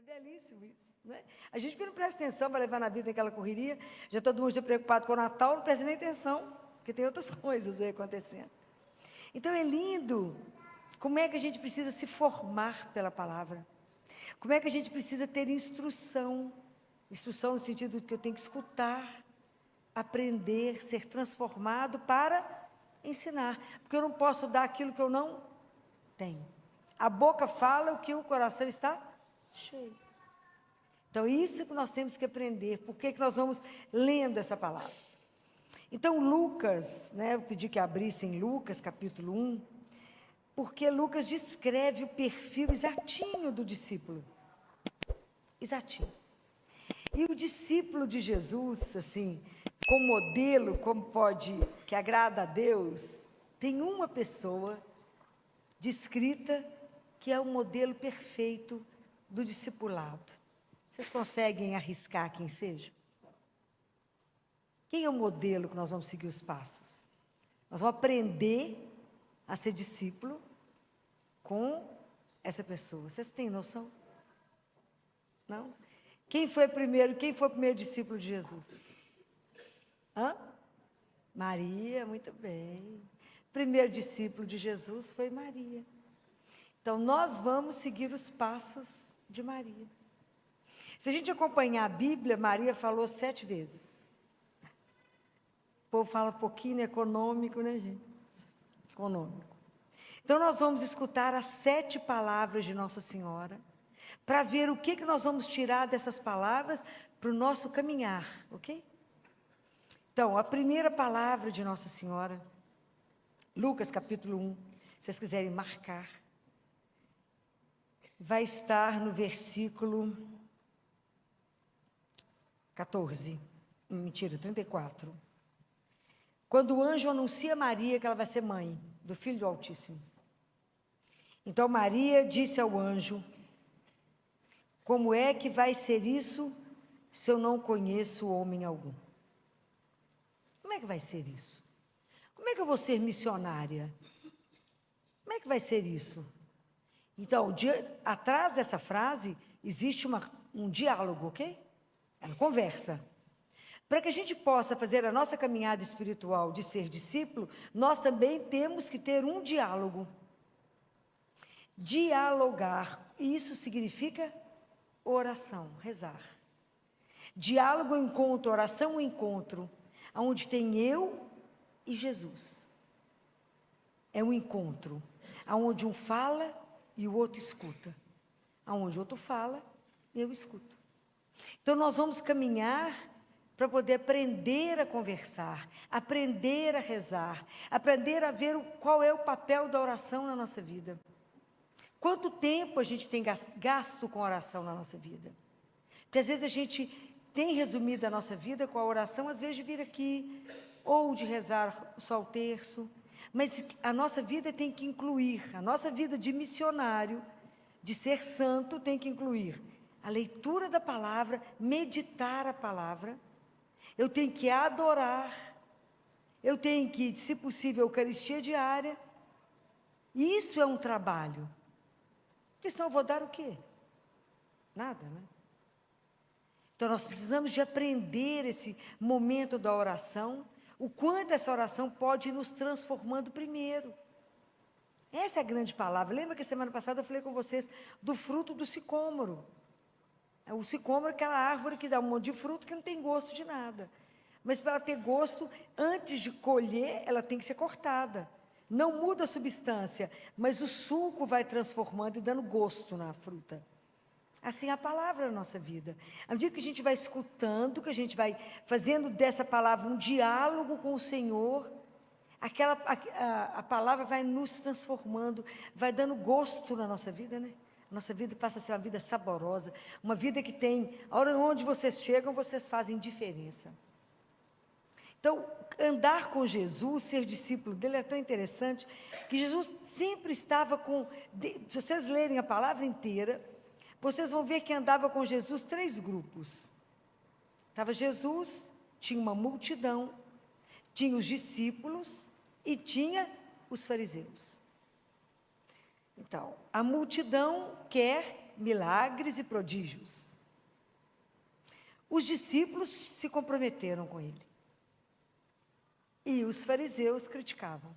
belíssimo isso, né? A gente que não presta atenção, vai levar na vida aquela correria, já todo mundo já preocupado com o Natal, não presta nem atenção, porque tem outras coisas aí acontecendo. Então é lindo como é que a gente precisa se formar pela palavra, como é que a gente precisa ter instrução no sentido de que eu tenho que escutar, aprender, ser transformado para ensinar, porque eu não posso dar aquilo que eu não tenho. A boca fala o que o coração está cheio. Então, isso que nós temos que aprender. Por que nós vamos lendo essa palavra? Então, Lucas, eu pedi que abrissem Lucas, capítulo 1, porque Lucas descreve o perfil exatinho do discípulo. Exatinho. E o discípulo de Jesus, assim, como modelo, como que agrada a Deus, tem uma pessoa descrita que é o modelo perfeito do discipulado. Vocês conseguem arriscar quem seja? Quem é o modelo que nós vamos seguir os passos? Nós vamos aprender a ser discípulo com essa pessoa. Vocês têm noção? Não? Quem foi o primeiro discípulo de Jesus? Maria, muito bem. Primeiro discípulo de Jesus foi Maria. Então, nós vamos seguir os passos de Maria. Se a gente acompanhar a Bíblia, Maria falou 7 vezes. O povo fala um pouquinho econômico, né, gente? Econômico. Então, nós vamos escutar as 7 palavras de Nossa Senhora, para ver o que nós vamos tirar dessas palavras para o nosso caminhar, ok? Então, a primeira palavra de Nossa Senhora, Lucas capítulo 1, se vocês quiserem marcar, vai estar no versículo 34. Quando o anjo anuncia a Maria que ela vai ser mãe do Filho do Altíssimo. Então Maria disse ao anjo: como é que vai ser isso se eu não conheço homem algum? Como é que vai ser isso? Como é que eu vou ser missionária? Como é que vai ser isso? Então, atrás dessa frase, existe um diálogo, ok? Ela conversa. Para que a gente possa fazer a nossa caminhada espiritual de ser discípulo, nós também temos que ter um diálogo. Dialogar, isso significa oração, rezar. Diálogo, encontro, oração, encontro, onde tem eu e Jesus. É um encontro, onde um fala e o outro escuta. Onde o outro fala, eu escuto. Então, nós vamos caminhar para poder aprender a conversar, aprender a rezar, aprender a ver qual é o papel da oração na nossa vida. Quanto tempo a gente tem gasto com a oração na nossa vida? Porque às vezes a gente tem resumido a nossa vida com a oração, às vezes de vir aqui, ou de rezar só o terço, mas a nossa vida tem que incluir, a nossa vida de missionário, de ser santo, tem que incluir a leitura da palavra, meditar a palavra, eu tenho que adorar, eu tenho que, se possível, Eucaristia diária, e isso é um trabalho, porque senão eu vou dar o quê? Nada, né? Então, nós precisamos de aprender esse momento da oração, o quanto essa oração pode ir nos transformando primeiro. Essa é a grande palavra. Lembra que semana passada eu falei com vocês do fruto do sicômoro? O sicômoro é aquela árvore que dá um monte de fruto que não tem gosto de nada. Mas para ela ter gosto, antes de colher, ela tem que ser cortada. Não muda a substância, mas o suco vai transformando e dando gosto na fruta. Assim é a palavra na nossa vida. À medida que a gente vai escutando, que a gente vai fazendo dessa palavra um diálogo com o Senhor, a palavra vai nos transformando, vai dando gosto na nossa vida, né? A nossa vida passa a ser uma vida saborosa, uma vida que tem, a hora onde vocês chegam, vocês fazem diferença. Então, andar com Jesus, ser discípulo dele, é tão interessante, que Jesus sempre estava se vocês lerem a palavra inteira, vocês vão ver que andava com Jesus 3 grupos. Estava Jesus, tinha uma multidão, tinha os discípulos e tinha os fariseus. Então, a multidão quer milagres e prodígios. Os discípulos se comprometeram com ele. E os fariseus criticavam.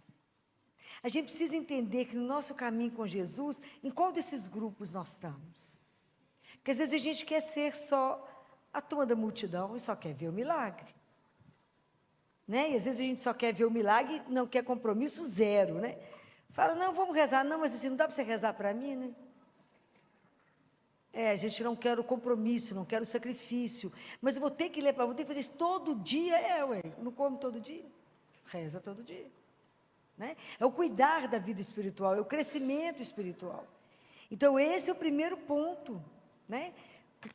A gente precisa entender que no nosso caminho com Jesus, em qual desses grupos nós estamos? Porque às vezes a gente quer ser só a turma da multidão e só quer ver o milagre. Né? E às vezes a gente só quer ver o milagre e não quer compromisso zero, né? Fala, não, vamos rezar. Não, mas assim, não dá para você rezar para mim, né? A gente não quer o compromisso, não quer o sacrifício. Mas eu vou ter que ler, vou ter que fazer isso todo dia. Não come todo dia. Reza todo dia. Né? É o cuidar da vida espiritual, é o crescimento espiritual. Então, esse é o primeiro ponto, né?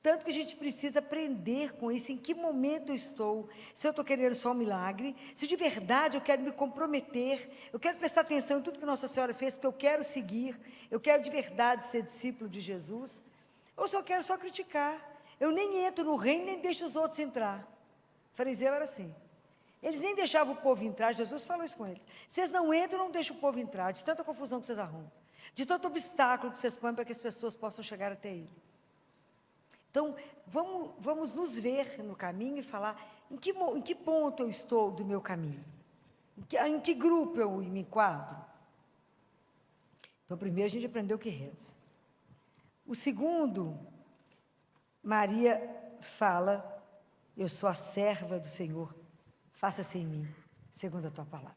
Tanto que a gente precisa aprender com isso, em que momento eu estou, se eu estou querendo só um milagre, se de verdade eu quero me comprometer, eu quero prestar atenção em tudo que Nossa Senhora fez, porque eu quero seguir, eu quero de verdade ser discípulo de Jesus, ou se eu quero só criticar, eu nem entro no reino, nem deixo os outros entrar. O fariseu era assim. Eles nem deixavam o povo entrar, Jesus falou isso com eles. Vocês não entram, não deixam o povo entrar, de tanta confusão que vocês arrumam, de tanto obstáculo que vocês põem para que as pessoas possam chegar até ele. Então, vamos nos ver no caminho e falar em que ponto eu estou do meu caminho, em que grupo eu me enquadro. Então, primeiro a gente aprendeu que reza. O segundo, Maria fala, eu sou a serva do Senhor, faça-se em mim, segundo a tua palavra.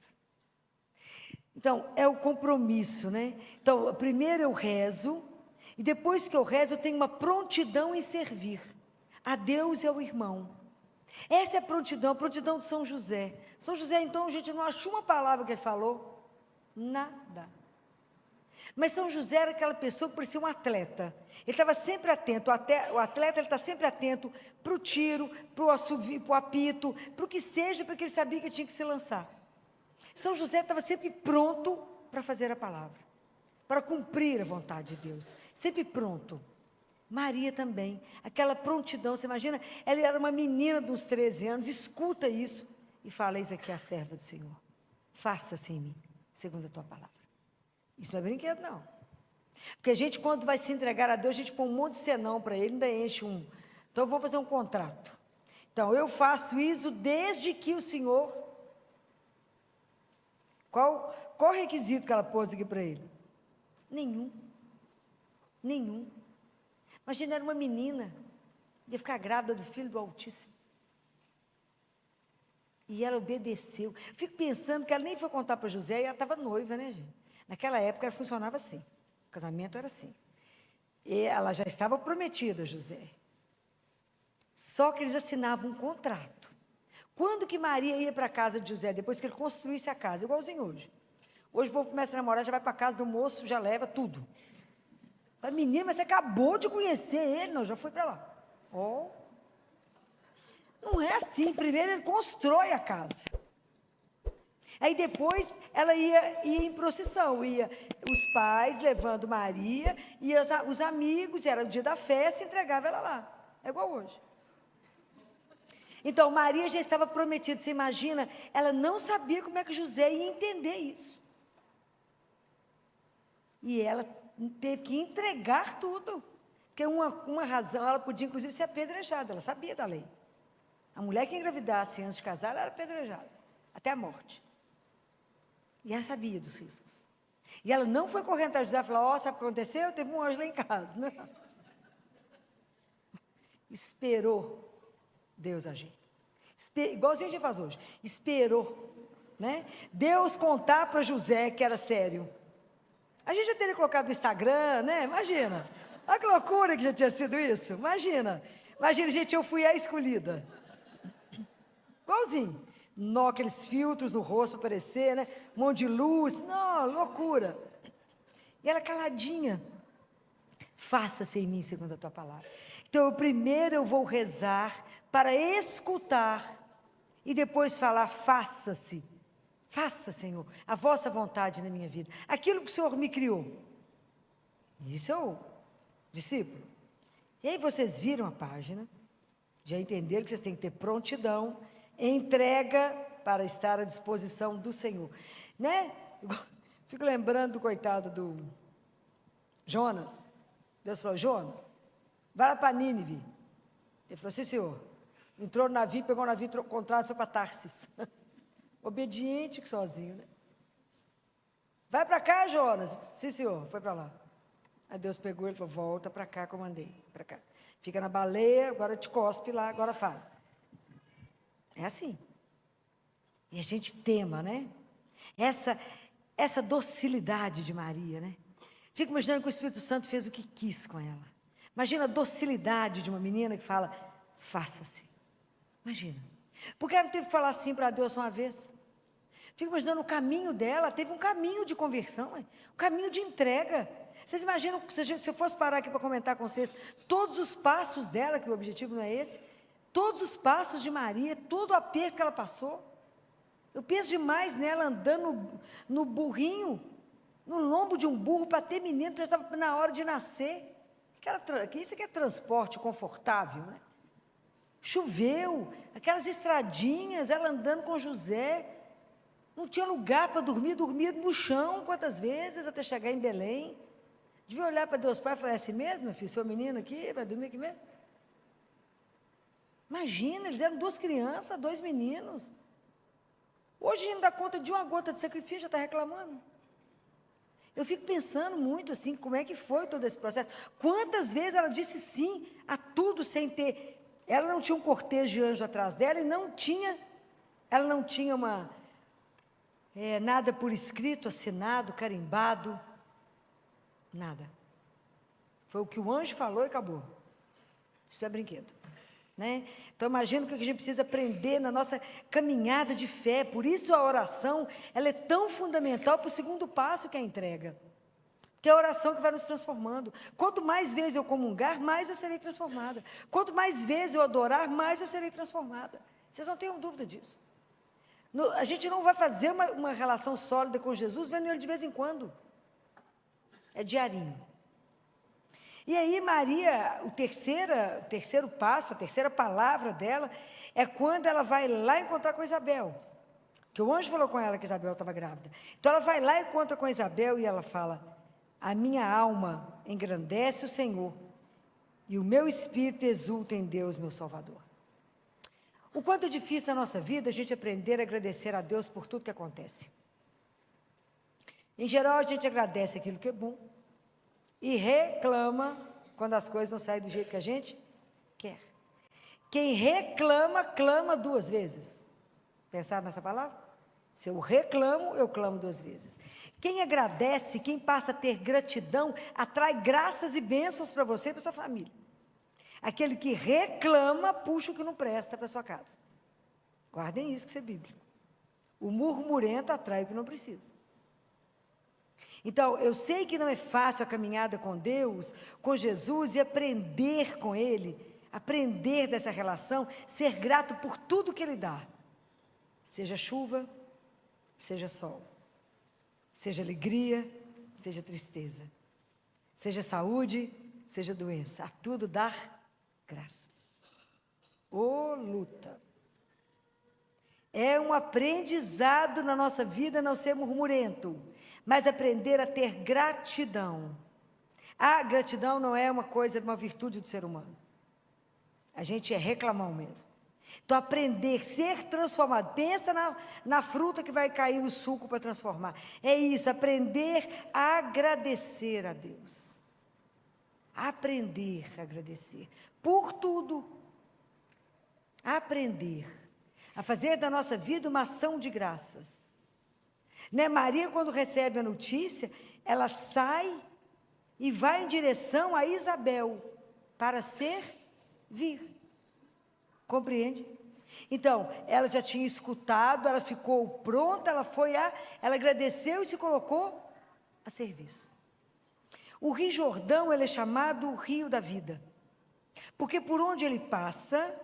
Então, é o compromisso, né? Então, primeiro eu rezo, e depois que eu rezo, eu tenho uma prontidão em servir a Deus e ao irmão. Essa é a prontidão de São José. São José, então, a gente não achou uma palavra que ele falou, nada. Mas São José era aquela pessoa que parecia um atleta. Ele estava sempre atento, o atleta ele está sempre atento para o tiro, para o assovio, para o apito, para o que seja, porque ele sabia que tinha que se lançar. São José estava sempre pronto para fazer a palavra, para cumprir a vontade de Deus, sempre pronto. Maria também, aquela prontidão, você imagina, ela era uma menina de uns 13 anos, escuta isso e fala, eis aqui a serva do Senhor, faça-se em mim, segundo a tua palavra. Isso não é brinquedo, não. Porque a gente, quando vai se entregar a Deus, a gente põe um monte de senão para Ele, ainda enche um. Então, eu vou fazer um contrato. Então, eu faço isso desde que o Senhor... Qual o requisito que ela pôs aqui para Ele? Nenhum. Imagina, era uma menina, ia ficar grávida do Filho do Altíssimo. E ela obedeceu. Fico pensando que ela nem foi contar para José, e ela estava noiva, né, gente? Naquela época, ela funcionava assim. O casamento era assim. E ela já estava prometida a José. Só que eles assinavam um contrato. Quando que Maria ia para a casa de José? Depois que ele construísse a casa, igualzinho hoje. Hoje o povo começa a namorar, já vai para a casa do moço, já leva tudo. Fala, menina, mas você acabou de conhecer ele. Não, já foi para lá. Não é assim. Primeiro ele constrói a casa. Aí depois ela ia em procissão, ia os pais levando Maria, e os amigos, era o dia da festa, entregava ela lá. É igual hoje. Então, Maria já estava prometida, você imagina, ela não sabia como é que José ia entender isso. E ela teve que entregar tudo, porque uma razão, ela podia inclusive ser apedrejada, ela sabia da lei. A mulher que engravidasse antes de casar, ela era apedrejada, até a morte. E ela sabia dos riscos. E ela não foi correndo atrás de José e falou, sabe o que aconteceu? Teve um anjo lá em casa. Não. Esperou Deus agir. Igualzinho a gente faz hoje. Esperou. Né? Deus contar para José que era sério. A gente já teria colocado no Instagram, né? Imagina. Olha que loucura que já tinha sido isso. Imagina, gente, eu fui a escolhida. Igualzinho. Aqueles filtros no rosto para aparecer, né? Um monte de luz, loucura. E ela caladinha. Faça-se em mim segundo a tua palavra. Então, primeiro eu vou rezar para escutar e depois falar, faça-se. Faça, Senhor, a vossa vontade na minha vida. Aquilo que o Senhor me criou. Isso é o discípulo. E aí vocês viram a página, já entenderam que vocês têm que ter prontidão, entrega para estar à disposição do Senhor, né? Fico lembrando do coitado do Jonas, Deus falou, Jonas, vai lá para Nínive. Ele falou, sim, senhor. Entrou no navio, pegou o navio contrário e foi para Tarsis. Obediente que sozinho, né? Vai para cá, Jonas. Sim, senhor. Foi para lá. Aí Deus pegou ele e falou, volta para cá, comandei. Para cá. Fica na baleia, agora te cospe lá, agora fala. É assim. E a gente tema, né? Essa docilidade de Maria, né? Fico imaginando que o Espírito Santo fez o que quis com ela. Imagina a docilidade de uma menina que fala, faça-se. Imagina. Porque ela não teve que falar assim para Deus uma vez. Fico imaginando o caminho dela, teve um caminho de conversão, um caminho de entrega. Vocês imaginam, se eu fosse parar aqui para comentar com vocês, todos os passos dela, que o objetivo não é esse, todos os passos de Maria, todo o aperto que ela passou. Eu penso demais nela andando no burrinho, no lombo de um burro para ter menino, já estava na hora de nascer. Isso aqui é transporte confortável, né? Choveu, aquelas estradinhas, ela andando com José, não tinha lugar para dormir, dormia no chão quantas vezes até chegar em Belém. Devia olhar para Deus Pai e falar, é assim mesmo, meu filho, seu menino aqui, vai dormir aqui mesmo? Imagina, eles eram 2 crianças, 2 meninos. Hoje a gente não dá conta de uma gota de sacrifício, já está reclamando. Eu fico pensando muito assim, como é que foi todo esse processo. Quantas vezes ela disse sim a tudo sem ter... Ela não tinha um cortejo de anjo atrás dela e ela não tinha nada por escrito, assinado, carimbado, nada. Foi o que o anjo falou e acabou. Isso é brinquedo. Né? Então imagina o que a gente precisa aprender na nossa caminhada de fé. Por isso a oração, ela é tão fundamental para o segundo passo, que é a entrega, que é a oração que vai nos transformando. Quanto mais vezes eu comungar, mais eu serei transformada. Quanto mais vezes eu adorar, mais eu serei transformada. Vocês não tenham dúvida disso. A gente não vai fazer uma relação sólida com Jesus vendo ele de vez em quando, é diarinho. E aí Maria, o terceiro passo, a terceira palavra dela, é quando ela vai lá encontrar com Isabel, que o anjo falou com ela que Isabel estava grávida. Então ela vai lá e encontra com Isabel e ela fala, a minha alma engrandece o Senhor, e o meu espírito exulta em Deus, meu Salvador. O quanto é difícil na nossa vida a gente aprender a agradecer a Deus por tudo que acontece. Em geral a gente agradece aquilo que é bom, e reclama quando as coisas não saem do jeito que a gente quer. Quem reclama, clama 2 vezes. Pensaram nessa palavra? Se eu reclamo, eu clamo 2 vezes. Quem agradece, quem passa a ter gratidão, atrai graças e bênçãos para você e para sua família. Aquele que reclama, puxa o que não presta para sua casa. Guardem isso, que isso é bíblico. O murmurento atrai o que não precisa. Então, eu sei que não é fácil a caminhada com Deus, com Jesus, e aprender com Ele, aprender dessa relação, ser grato por tudo que Ele dá. Seja chuva, seja sol, seja alegria, seja tristeza, seja saúde, seja doença, a tudo dar graças. Ô luta! É um aprendizado na nossa vida não ser murmurento, mas aprender a ter gratidão. A gratidão não é uma virtude do ser humano. A gente é reclamão mesmo. Então, aprender, ser transformado. Pensa na fruta que vai cair no suco para transformar. É isso, aprender a agradecer a Deus. Aprender a agradecer por tudo. Aprender a fazer da nossa vida uma ação de graças. Né? Maria, quando recebe a notícia, ela sai e vai em direção a Isabel para servir. Compreende? Então, ela já tinha escutado, ela ficou pronta, ela agradeceu e se colocou a serviço. O Rio Jordão, ele é chamado o Rio da Vida, porque por onde ele passa,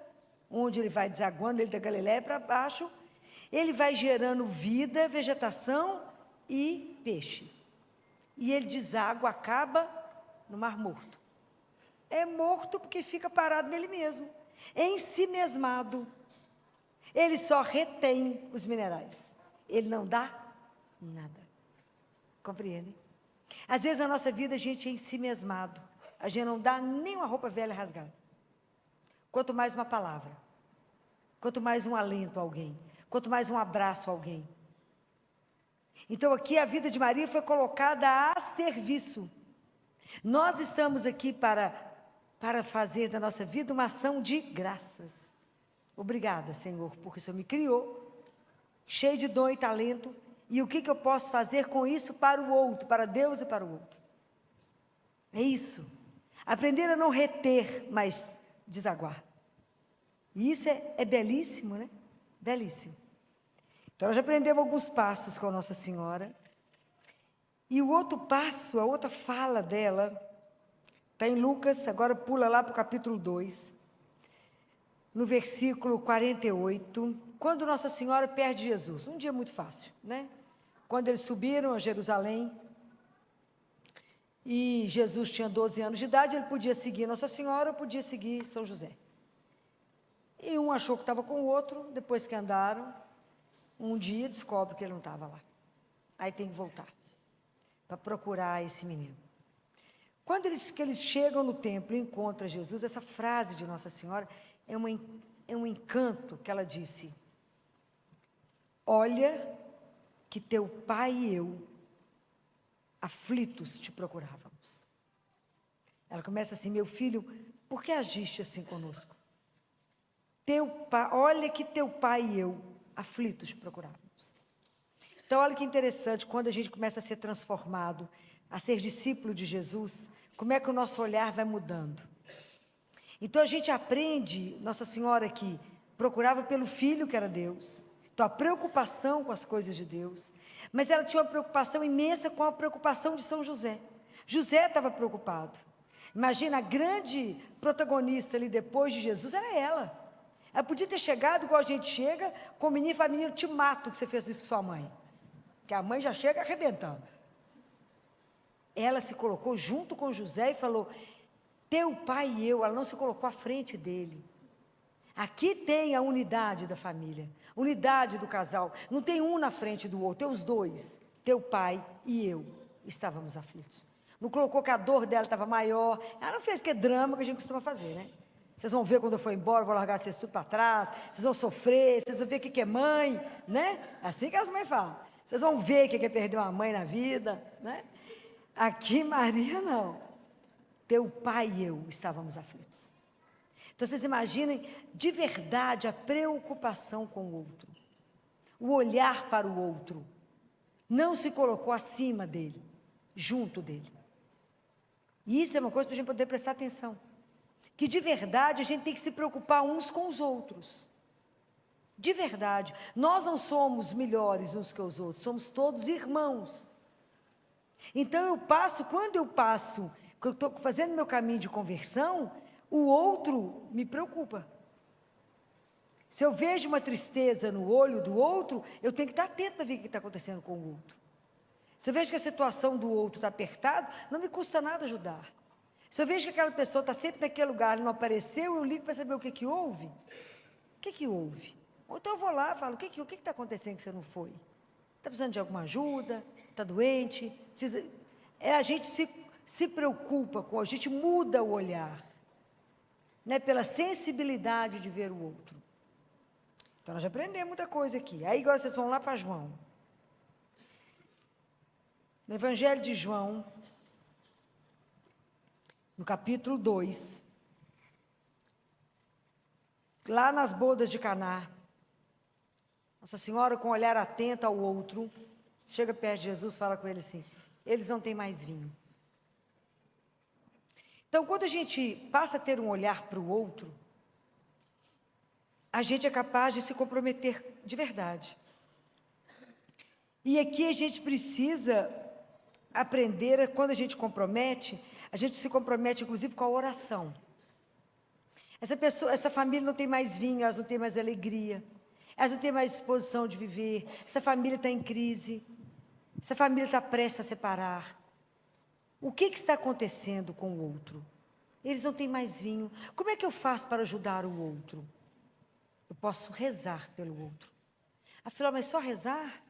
onde ele vai desaguando, ele da Galileia para baixo, ele vai gerando vida, vegetação e peixe. E ele deságua, acaba no Mar Morto. É morto porque fica parado nele mesmo, ensimesmado. Ele só retém os minerais. Ele não dá nada. Compreendem? Às vezes na nossa vida a gente é ensimesmado. a gente não dá nem uma roupa velha rasgada. Quanto mais uma palavra, quanto mais um alento a alguém, quanto mais um abraço a alguém. Então aqui a vida de Maria foi colocada a serviço. Nós estamos aqui para fazer da nossa vida uma ação de graças. Obrigada, Senhor, porque o Senhor me criou, cheio de dom e talento, e o que eu posso fazer com isso para o outro, para Deus e para o outro. É isso. Aprender a não reter, mas desaguar. E isso é belíssimo, né? Belíssimo. Então, nós já aprendemos alguns passos com a Nossa Senhora. E o outro passo, a outra fala dela, está em Lucas, agora pula lá para o capítulo 2, no versículo 48, quando Nossa Senhora perde Jesus. Um dia muito fácil, né? Quando eles subiram a Jerusalém, e Jesus tinha 12 anos de idade, ele podia seguir Nossa Senhora ou podia seguir São José. E um achou que estava com o outro, depois que andaram, um dia descobre que ele não estava lá. Aí tem que voltar para procurar esse menino. Quando eles chegam no templo e encontram Jesus, essa frase de Nossa Senhora é um encanto que ela disse: olha que teu pai e eu, aflitos, te procurávamos. Ela começa assim: meu filho, por que agiste assim conosco? Olha que teu pai e eu, aflitos, te procurávamos. Então, olha que interessante, quando a gente começa a ser transformado, a ser discípulo de Jesus, como é que o nosso olhar vai mudando. Então, a gente aprende, Nossa Senhora que procurava pelo Filho, que era Deus, então a preocupação com as coisas de Deus, mas ela tinha uma preocupação imensa com a preocupação de São José. José estava preocupado. Imagina, a grande protagonista ali depois de Jesus era ela. Ela podia ter chegado igual a gente chega, com o menino e fala: menino, te mato que você fez isso com sua mãe. Porque a mãe já chega arrebentando. Ela se colocou junto com José e falou: teu pai e eu. Ela não se colocou à frente dele. Aqui tem a unidade da família, unidade do casal. Não tem um na frente do outro, tem os dois. Teu pai e eu estávamos aflitos. Não colocou que a dor dela estava maior. Ela não fez que drama que a gente costuma fazer, né? Vocês vão ver quando eu for embora, eu vou largar vocês tudo para trás. Vocês vão sofrer, vocês vão ver o que é mãe, né? Assim que as mães falam. Vocês vão ver o que é perder uma mãe na vida, né? Aqui, Maria, não. Teu pai e eu estávamos aflitos. Então, vocês imaginem, de verdade, a preocupação com o outro. O olhar para o outro. Não se colocou acima dele, junto dele. E isso é uma coisa para a gente poder prestar atenção. Que de verdade a gente tem que se preocupar uns com os outros. De verdade. Nós não somos melhores uns que os outros, somos todos irmãos. Então quando eu estou fazendo meu caminho de conversão, o outro me preocupa. Se eu vejo uma tristeza no olho do outro, eu tenho que estar atento para ver o que está acontecendo com o outro. Se eu vejo que a situação do outro está apertada, não me custa nada ajudar. Se eu vejo que aquela pessoa está sempre naquele lugar e não apareceu, eu ligo para saber o que houve. O que houve? Ou então eu vou lá e falo: o que está acontecendo que você não foi? Está precisando de alguma ajuda? Está doente? Precisa... a gente se preocupa a gente muda o olhar, né, pela sensibilidade de ver o outro. Então, nós já aprendemos muita coisa aqui. Aí agora vocês vão lá para João. No Evangelho de João, no capítulo 2, lá nas bodas de Caná, Nossa Senhora, com um olhar atento ao outro, chega perto de Jesus e fala com ele assim: eles não têm mais vinho. Então, quando a gente passa a ter um olhar para o outro, a gente é capaz de se comprometer de verdade. E aqui a gente precisa aprender, quando a gente se compromete inclusive com a oração. Essa família não tem mais vinho, elas não têm mais alegria, elas não têm mais disposição de viver, essa família está em crise, essa família está prestes a separar. O que está acontecendo com o outro? Eles não têm mais vinho. Como é que eu faço para ajudar o outro? Eu posso rezar pelo outro. Afinal, mas só rezar?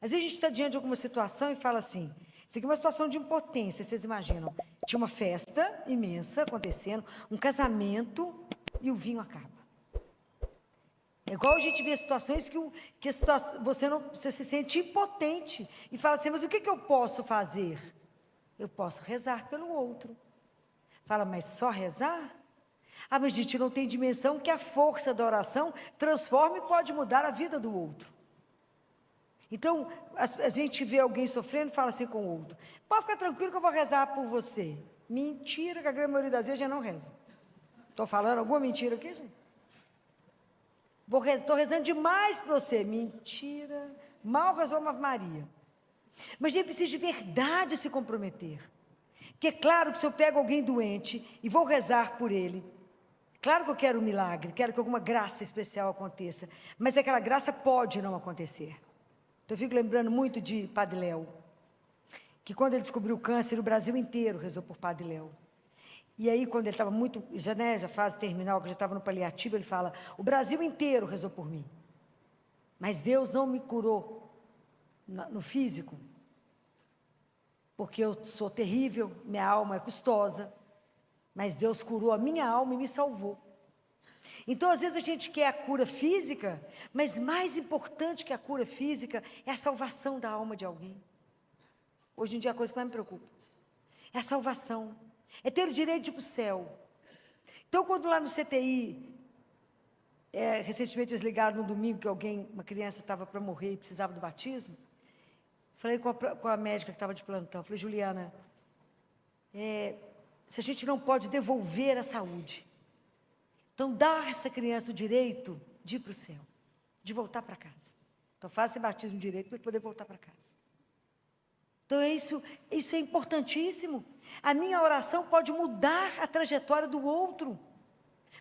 Às vezes a gente está diante de alguma situação e fala assim: Isso aqui é uma situação de impotência, vocês imaginam. Tinha uma festa imensa acontecendo, um casamento, e o vinho acaba. É igual a gente vê situações que você se sente impotente e fala assim, mas o que eu posso fazer? Eu posso rezar pelo outro. Fala, mas só rezar? Ah, mas a gente não tem dimensão que a força da oração transforma e pode mudar a vida do outro. Então, a gente vê alguém sofrendo e fala assim com o outro, pode ficar tranquilo que eu vou rezar por você. Mentira, que a grande maioria das vezes já não reza. Estou falando alguma mentira aqui, gente? Estou rezando demais para você. Mentira. Mal rezou uma Ave Maria. Mas a gente precisa de verdade se comprometer. Porque é claro que se eu pego alguém doente e vou rezar por ele, claro que eu quero um milagre, quero que alguma graça especial aconteça, mas aquela graça pode não acontecer. Então eu fico lembrando muito de Padre Léo, que quando ele descobriu o câncer, o Brasil inteiro rezou por Padre Léo. E aí, quando ele estava muito, já fase terminal, que já estava no paliativo, ele fala, o Brasil inteiro rezou por mim. Mas Deus não me curou no físico, porque eu sou terrível, minha alma é custosa, mas Deus curou a minha alma e me salvou. Então, às vezes a gente quer a cura física, mas mais importante que a cura física é a salvação da alma de alguém. Hoje em dia a coisa que mais me preocupa é a salvação. É ter o direito de ir para o céu. Então, quando lá no CTI, recentemente eles ligaram no domingo que uma criança estava para morrer e precisava do batismo, falei com a médica que estava de plantão, falei, Juliana, se a gente não pode devolver a saúde, então dá a essa criança o direito de ir para o céu, de voltar para casa. Então faça esse batismo direito para ele poder voltar para casa. Então isso é importantíssimo. A minha oração pode mudar a trajetória do outro.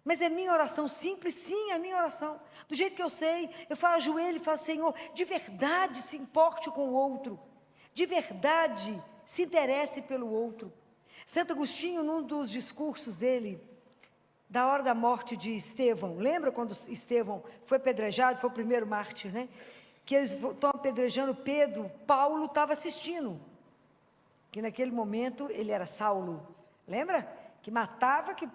Mas é minha oração simples? Sim, é minha oração. Do jeito que eu sei, eu falo ajoelho e falo, Senhor, de verdade se importe com o outro. De verdade se interesse pelo outro. Santo Agostinho, num dos discursos dele, da hora da morte de Estevão, lembra quando Estevão foi apedrejado, foi o primeiro mártir, né? Que eles estão apedrejando Pedro, Paulo estava assistindo, que naquele momento ele era Saulo, lembra? Que matava, que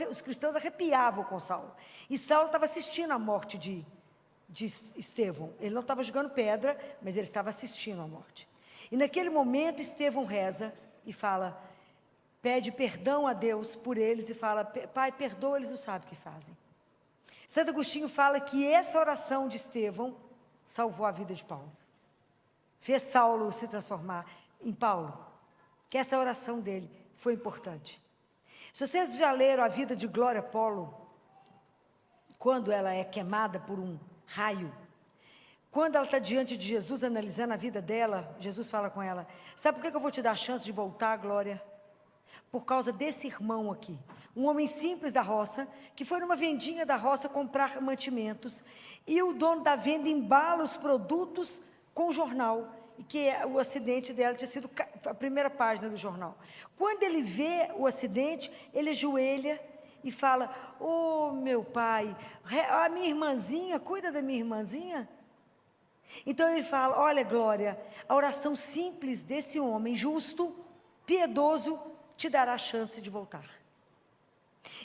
os cristãos arrepiavam com Saulo, e Saulo estava assistindo a morte de Estevão, ele não estava jogando pedra, mas ele estava assistindo a morte, e naquele momento Estevão reza e fala, pede perdão a Deus por eles e fala, Pai, perdoa, eles não sabem o que fazem. Santo Agostinho fala que essa oração de Estevão salvou a vida de Paulo, fez Saulo se transformar em Paulo, que essa oração dele foi importante. Se vocês já leram a vida de Glória Polo, quando ela é queimada por um raio, quando ela está diante de Jesus, analisando a vida dela, Jesus fala com ela, sabe por que eu vou te dar a chance de voltar, Glória? Por causa desse irmão aqui, um homem simples da roça, que foi numa vendinha da roça comprar mantimentos, e o dono da venda embala os produtos com o jornal, e que o acidente dela tinha sido a primeira página do jornal. Quando ele vê o acidente, ele ajoelha e fala, meu pai, a minha irmãzinha, cuida da minha irmãzinha. Então ele fala, olha Glória, a oração simples desse homem justo, piedoso, te dará a chance de voltar.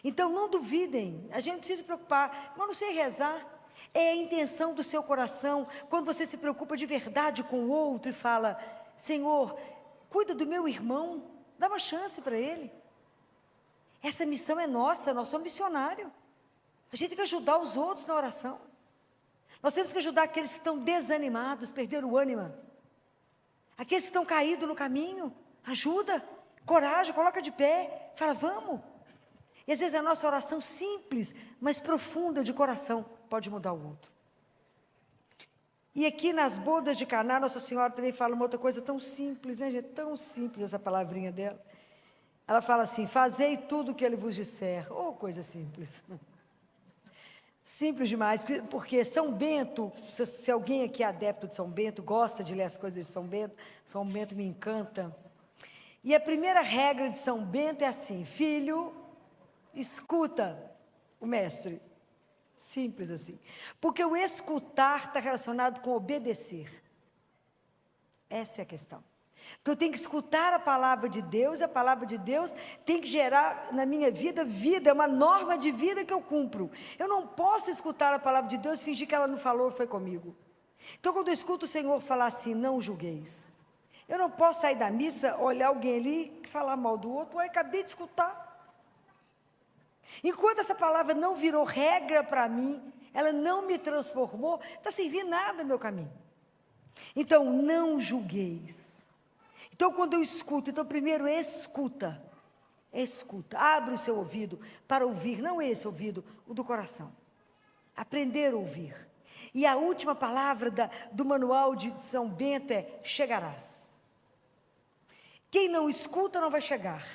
Então não duvidem, a gente não precisa se preocupar, mas não sei rezar, é a intenção do seu coração, quando você se preocupa de verdade com o outro e fala, Senhor, cuida do meu irmão, dá uma chance para ele. Essa missão é nossa, nós somos missionários, a gente tem que ajudar os outros na oração, nós temos que ajudar aqueles que estão desanimados, perderam o ânimo, aqueles que estão caídos no caminho, ajuda, coragem, coloca de pé, fala, vamos. E às vezes a nossa oração simples, mas profunda de coração, pode mudar o outro. E aqui nas bodas de Caná, Nossa Senhora também fala uma outra coisa tão simples, né, gente? Tão simples essa palavrinha dela. Ela fala assim, fazei tudo o que ele vos disser. Oh, coisa simples. Simples demais, porque São Bento, se alguém aqui é adepto de São Bento, gosta de ler as coisas de São Bento me encanta. E a primeira regra de São Bento é assim, filho, escuta o mestre. Simples assim. Porque o escutar está relacionado com obedecer. Essa é a questão. Porque eu tenho que escutar a palavra de Deus, e a palavra de Deus tem que gerar na minha vida, vida, é uma norma de vida que eu cumpro. Eu não posso escutar a palavra de Deus e fingir que ela não falou, foi comigo. Então, quando eu escuto o Senhor falar assim, não julgueis, eu não posso sair da missa, olhar alguém ali, falar mal do outro, acabei de escutar. Enquanto essa palavra não virou regra para mim, ela não me transformou, está servindo nada no meu caminho. Então, não julgueis. Então, quando eu escuto, então primeiro escuta, abre o seu ouvido para ouvir, não esse ouvido, o do coração. Aprender a ouvir. E a última palavra do manual de São Bento é, chegarás. Quem não escuta não vai chegar.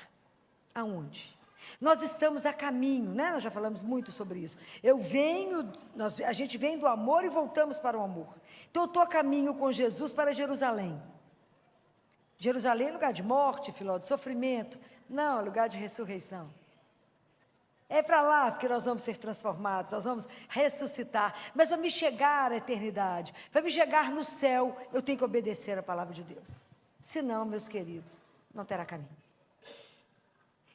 Aonde? Nós estamos a caminho, né? Nós já falamos muito sobre isso. A gente vem do amor e voltamos para o amor. Então eu estou a caminho com Jesus para Jerusalém. Jerusalém é lugar de morte, Filó, de sofrimento. Não, é lugar de ressurreição. É para lá que nós vamos ser transformados, nós vamos ressuscitar. Mas para me chegar à eternidade, para me chegar no céu, eu tenho que obedecer a palavra de Deus. Senão, meus queridos, não terá caminho.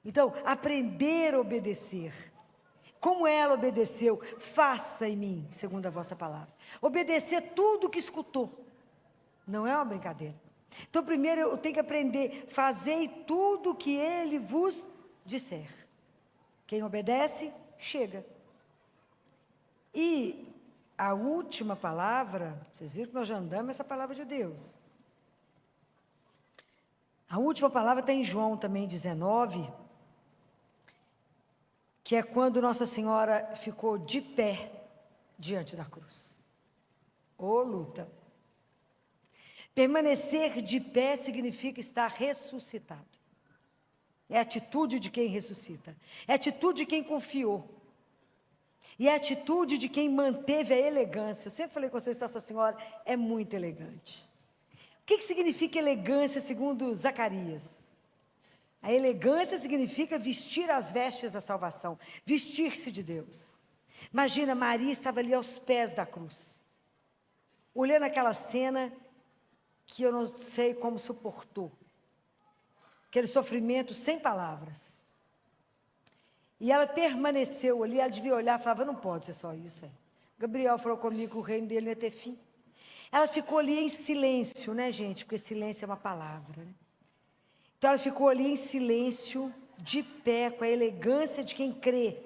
Então, aprender a obedecer. Como ela obedeceu, faça em mim, segundo a vossa palavra. Obedecer tudo o que escutou. Não é uma brincadeira. Então, primeiro eu tenho que aprender, fazei tudo o que ele vos disser. Quem obedece, chega. E a última palavra, vocês viram que nós já andamos essa palavra de Deus. A última palavra está em João também 19, que é quando Nossa Senhora ficou de pé diante da cruz. Ô luta! Permanecer de pé significa estar ressuscitado. É a atitude de quem ressuscita. É a atitude de quem confiou. E é a atitude de quem manteve a elegância. Eu sempre falei com vocês que Nossa Senhora é muito elegante. O que significa elegância segundo Zacarias? A elegância significa vestir as vestes da salvação. Vestir-se de Deus. Imagina, Maria estava ali aos pés da cruz. Olhando aquela cena que eu não sei como suportou. Aquele sofrimento sem palavras. E ela permaneceu ali, ela devia olhar e falava, não pode ser só isso. Gabriel falou comigo que o reino dele não ia ter fim. Ela ficou ali em silêncio, né, gente? Porque silêncio é uma palavra, né? Então ela ficou ali em silêncio, de pé, com a elegância de quem crê.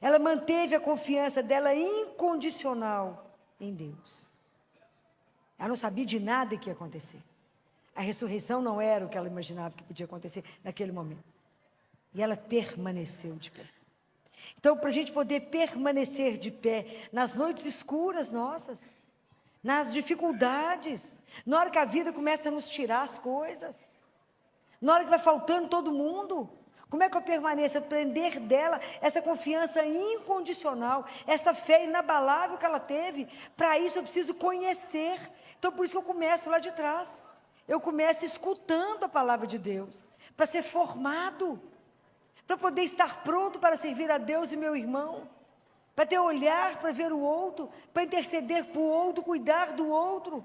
Ela manteve a confiança dela incondicional em Deus. Ela não sabia de nada que ia acontecer. A ressurreição não era o que ela imaginava que podia acontecer naquele momento. E ela permaneceu de pé. Então, para a gente poder permanecer de pé nas noites escuras nossas, nas dificuldades, na hora que a vida começa a nos tirar as coisas, na hora que vai faltando todo mundo, como é que eu permaneço? Aprender dela essa confiança incondicional, essa fé inabalável que ela teve. Para isso eu preciso conhecer. Então, por isso que eu começo lá de trás. Eu começo escutando a palavra de Deus, para ser formado, para poder estar pronto para servir a Deus e meu irmão, para ter olhar para ver o outro, para interceder por outro, cuidar do outro.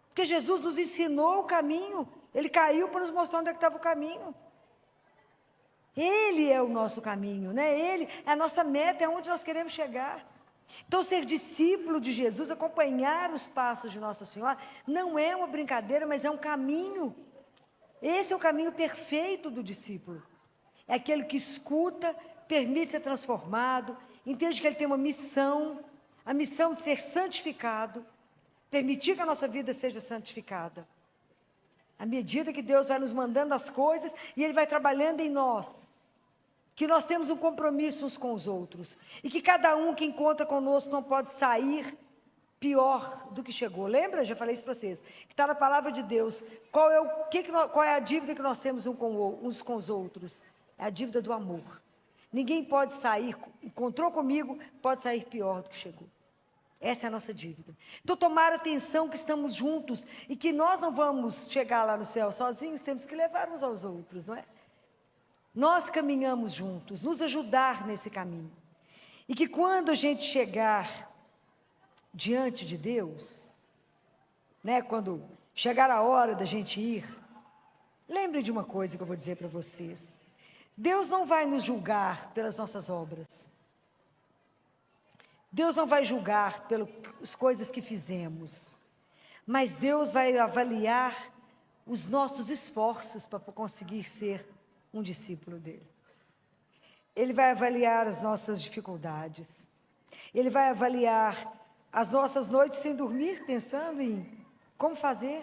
Porque Jesus nos ensinou o caminho, Ele caiu para nos mostrar onde é que estava o caminho. Ele é o nosso caminho, né? Ele é a nossa meta, é onde nós queremos chegar. Então, ser discípulo de Jesus, acompanhar os passos de Nossa Senhora, não é uma brincadeira, mas é um caminho. Esse é o caminho perfeito do discípulo. É aquele que escuta, permite ser transformado, entende que ele tem uma missão, a missão de ser santificado, permitir que a nossa vida seja santificada. À medida que Deus vai nos mandando as coisas e Ele vai trabalhando em nós, que nós temos um compromisso uns com os outros, e que cada um que encontra conosco não pode sair pior do que chegou. Lembra? Já falei isso para vocês, que está na palavra de Deus, qual é a dívida que nós temos uns com os outros? É a dívida do amor. Ninguém pode sair, encontrou comigo, pode sair pior do que chegou. Essa é a nossa dívida. Então, tomar atenção que estamos juntos, e que nós não vamos chegar lá no céu sozinhos, temos que levar uns aos outros, não é? Nós caminhamos juntos, nos ajudar nesse caminho. E que quando a gente chegar diante de Deus, né, quando chegar a hora da gente ir, lembre de uma coisa que eu vou dizer para vocês. Deus não vai nos julgar pelas nossas obras. Deus não vai julgar pelas coisas que fizemos. Mas Deus vai avaliar os nossos esforços para conseguir ser um discípulo dele. Ele vai avaliar as nossas dificuldades. Ele vai avaliar as nossas noites sem dormir, pensando em como fazer.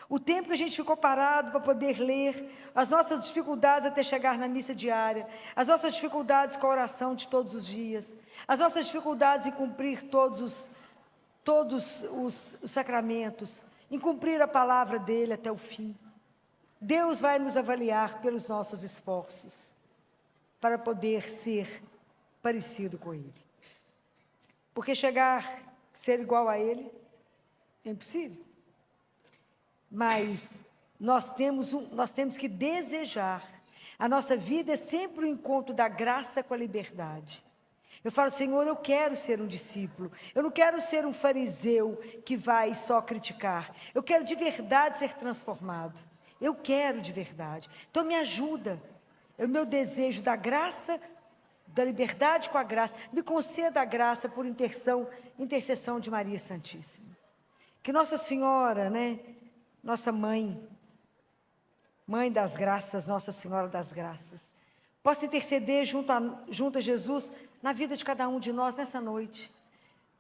O tempo que a gente ficou parado para poder ler, as nossas dificuldades até chegar na missa diária, as nossas dificuldades com a oração de todos os dias, as nossas dificuldades em cumprir todos os sacramentos, em cumprir a palavra dele até o fim. Deus vai nos avaliar pelos nossos esforços, para poder ser parecido com ele. Porque ser igual a ele, é impossível. Mas nós temos que desejar. A nossa vida é sempre o encontro da graça com a liberdade. Eu falo, Senhor, eu quero ser um discípulo. Eu não quero ser um fariseu que vai só criticar. Eu quero de verdade ser transformado. Eu quero de verdade. Então me ajuda. É o meu desejo da graça, da liberdade com a graça. Me conceda a graça por intercessão de Maria Santíssima. Que Nossa Senhora, nossa mãe das graças, Nossa Senhora das graças, possa interceder junto a Jesus na vida de cada um de nós nessa noite.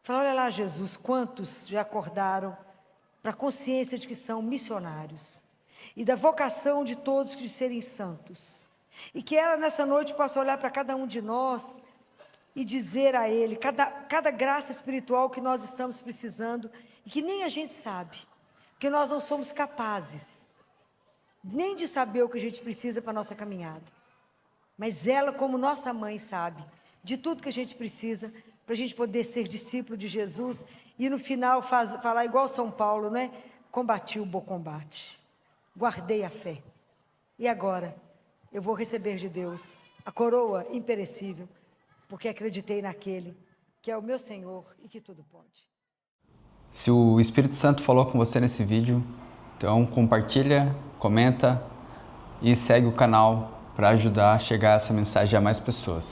Fala, olha lá, Jesus, quantos já acordaram para a consciência de que são missionários e da vocação de todos de serem santos. E que ela nessa noite possa olhar para cada um de nós e dizer a Ele cada graça espiritual que nós estamos precisando e que nem a gente sabe. Porque nós não somos capazes nem de saber o que a gente precisa para a nossa caminhada. Mas ela, como nossa mãe, sabe de tudo que a gente precisa para a gente poder ser discípulo de Jesus e no final falar igual São Paulo, combati o bom combate, guardei a fé. E agora eu vou receber de Deus a coroa imperecível, porque acreditei naquele que é o meu Senhor e que tudo pode. Se o Espírito Santo falou com você nesse vídeo, então compartilha, comenta e segue o canal para ajudar a chegar essa mensagem a mais pessoas.